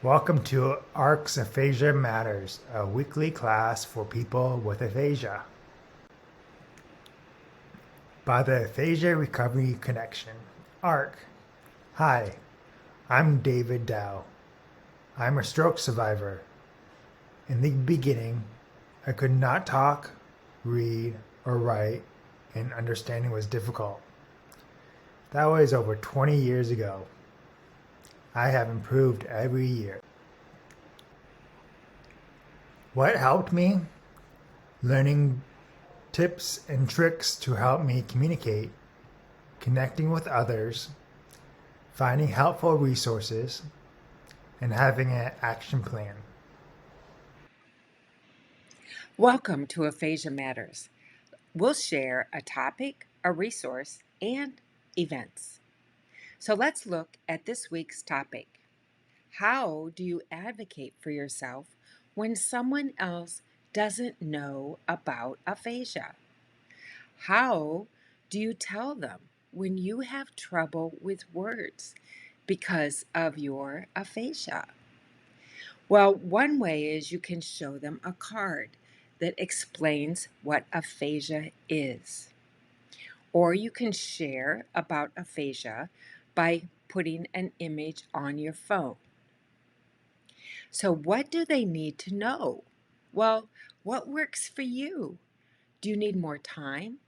Welcome to ARC's Aphasia Matters, a weekly class for people with aphasia. By the Aphasia Recovery Connection, ARC. Hi, I'm David Dow. I'm a stroke survivor. In the beginning, I could not talk, read, or write, and understanding was difficult. That was over 20 years ago. I have improved every year. What helped me? Learning tips and tricks to help me communicate, connecting with others, finding helpful resources, and having an action plan. Welcome to Aphasia Matters. We'll share a topic, a resource, and events. So let's look at this week's topic. How do you advocate for yourself when someone else doesn't know about aphasia? How do you tell them when you have trouble with words because of your aphasia? Well, one way is you can show them a card that explains what aphasia is. Or you can share about aphasia by putting an image on your phone. So what do they need to know? Well, what works for you? Do you need more time?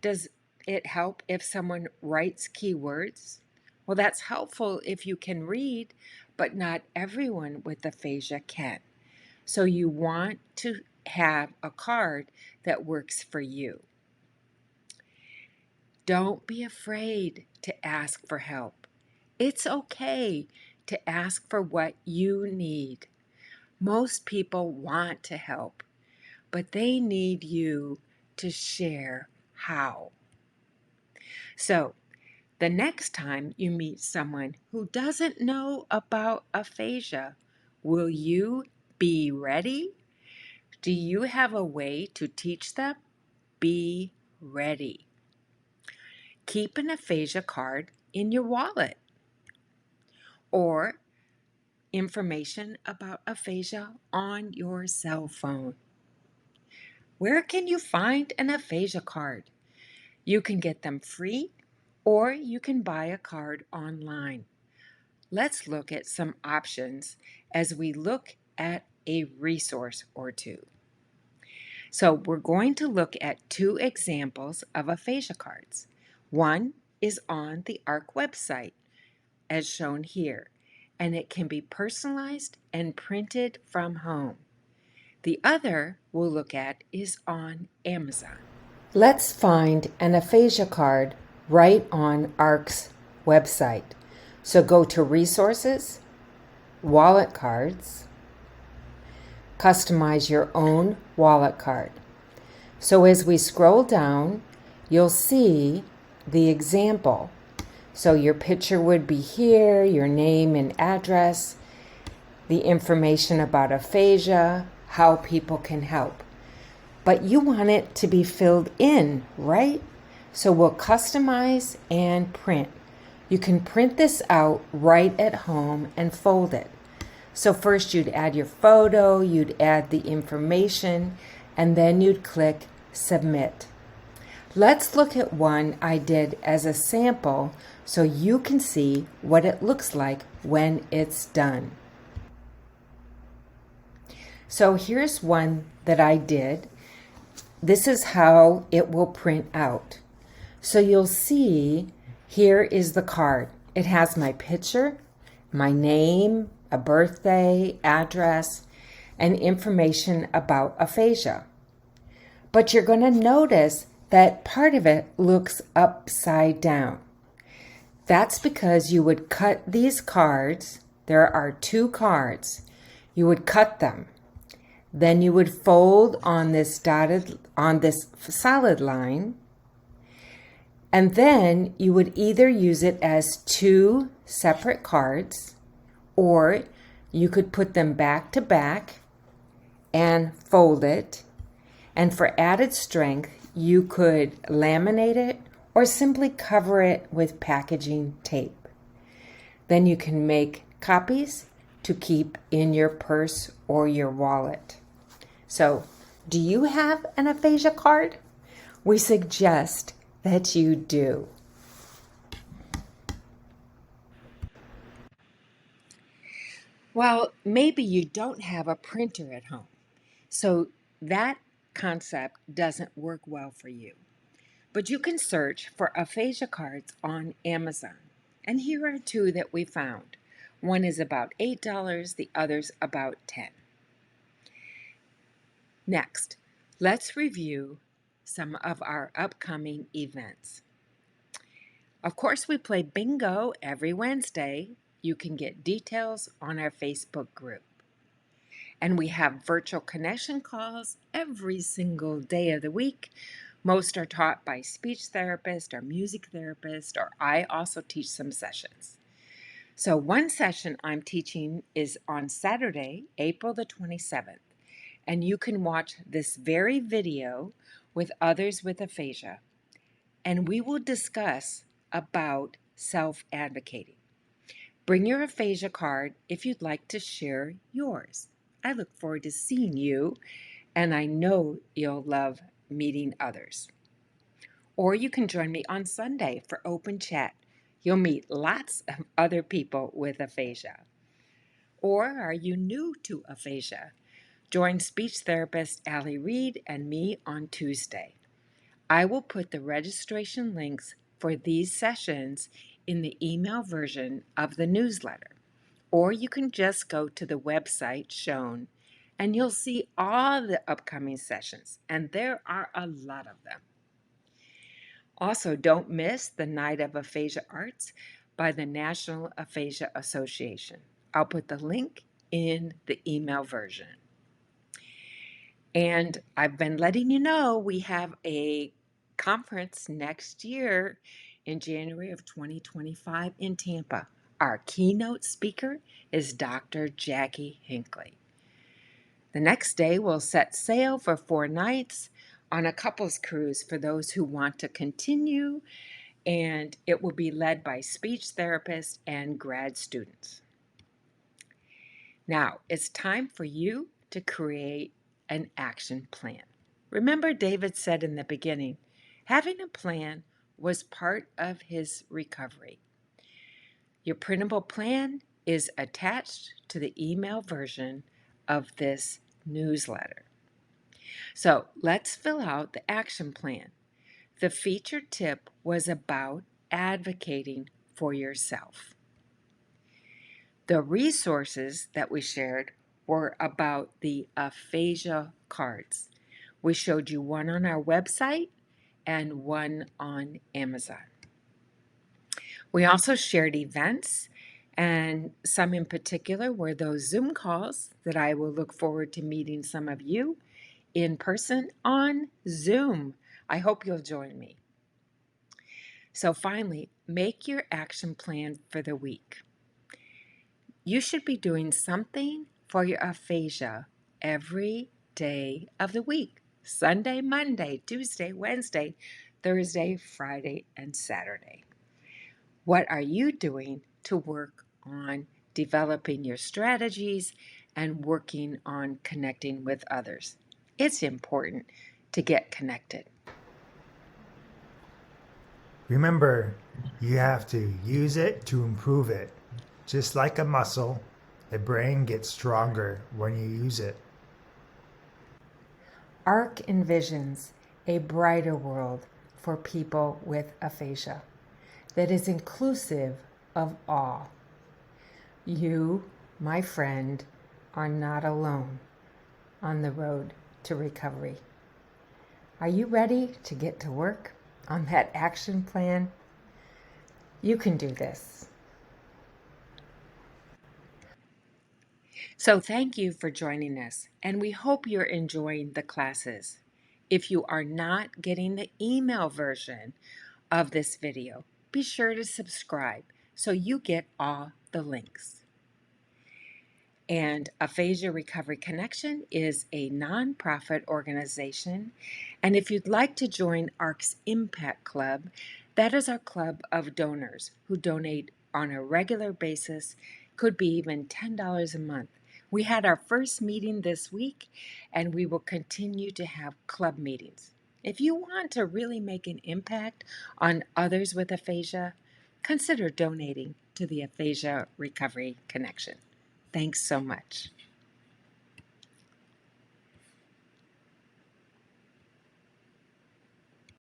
Does it help if someone writes keywords? Well, that's helpful if you can read, but not everyone with aphasia can. So you want to have a card that works for you. Don't be afraid to ask for help. It's okay to ask for what you need. Most people want to help, but they need you to share how. So, the next time you meet someone who doesn't know about aphasia, will you be ready? Do you have a way to teach them? Be ready. Keep an aphasia card in your wallet or information about aphasia on your cell phone. Where can you find an aphasia card? You can get them free or you can buy a card online. Let's look at some options as we look at a resource or two. So we're going to look at two examples of aphasia cards. One is on the ARC website, as shown here, and it can be personalized and printed from home. The other we'll look at is on Amazon. Let's find an aphasia card right on ARC's website. So go to Resources, Wallet Cards, customize your own wallet card. So as we scroll down, you'll see the example. So your picture would be here, your name and address, the information about aphasia, how people can help. But you want it to be filled in, right? So we'll customize and print. You can print this out right at home and fold it. So first you'd add your photo, you'd add the information, and then you'd click Submit. Let's look at one I did as a sample so you can see what it looks like when it's done. So here's one that I did. This is how it will print out. So you'll see here is the card. It has my picture, my name, a birthday, address, and information about aphasia. But you're going to notice that part of it looks upside down. That's because you would cut these cards. There are two cards. You would cut them. Then you would fold on this solid line. And then you would either use it as two separate cards, or you could put them back to back and fold it. And for added strength, you could laminate it or simply cover it with packaging tape. Then you can make copies to keep in your purse or your wallet. So, do you have an aphasia card? We suggest that you do. Well, maybe you don't have a printer at home, so that concept doesn't work well for you. But you can search for aphasia cards on Amazon. And here are two that we found. One is about $8, the other's about $10. Next, let's review some of our upcoming events. Of course, we play bingo every Wednesday. You can get details on our Facebook group. And we have virtual connection calls every single day of the week. Most are taught by speech therapists or music therapists, or I also teach some sessions. So one session I'm teaching is on Saturday, April the 27th, and you can watch this very video with others with aphasia, and we will discuss about self-advocating. Bring your aphasia card if you'd like to share yours. I look forward to seeing you, and I know you'll love meeting others. Or you can join me on Sunday for open chat. You'll meet lots of other people with aphasia. Or are you new to aphasia? Join speech therapist Allie Reed and me on Tuesday. I will put the registration links for these sessions in the email version of the newsletter. Or you can just go to the website shown and you'll see all the upcoming sessions, and there are a lot of them. Also, don't miss the Night of Aphasia Arts by the National Aphasia Association. I'll put the link in the email version. And I've been letting you know we have a conference next year in January of 2025 in Tampa. Our keynote speaker is Dr. Jackie Hinckley. The next day, we'll set sail for 4 nights on a couples cruise for those who want to continue, and it will be led by speech therapists and grad students. Now, it's time for you to create an action plan. Remember, David said in the beginning, having a plan was part of his recovery. Your printable plan is attached to the email version of this newsletter. So let's fill out the action plan. The featured tip was about advocating for yourself. The resources that we shared were about the aphasia cards. We showed you one on our website and one on Amazon. We also shared events, and some in particular were those Zoom calls that I will look forward to meeting some of you in person on Zoom. I hope you'll join me. So finally, make your action plan for the week. You should be doing something for your aphasia every day of the week. Sunday, Monday, Tuesday, Wednesday, Thursday, Friday, and Saturday. What are you doing to work on developing your strategies and working on connecting with others? It's important to get connected. Remember, you have to use it to improve it. Just like a muscle, the brain gets stronger when you use it. ARC envisions a brighter world for people with aphasia that is inclusive of all. You, my friend, are not alone on the road to recovery. Are you ready to get to work on that action plan? You can do this. So thank you for joining us, and we hope you're enjoying the classes. If you are not getting the email version of this video, be sure to subscribe so you get all the links. And Aphasia Recovery Connection is a nonprofit organization, and if you'd like to join ARC's Impact Club, that is our club of donors who donate on a regular basis Could be even $10 a month. We had our first meeting this week, and we will continue to have club meetings. If you want to really make an impact on others with aphasia, consider donating to the Aphasia Recovery Connection. Thanks so much.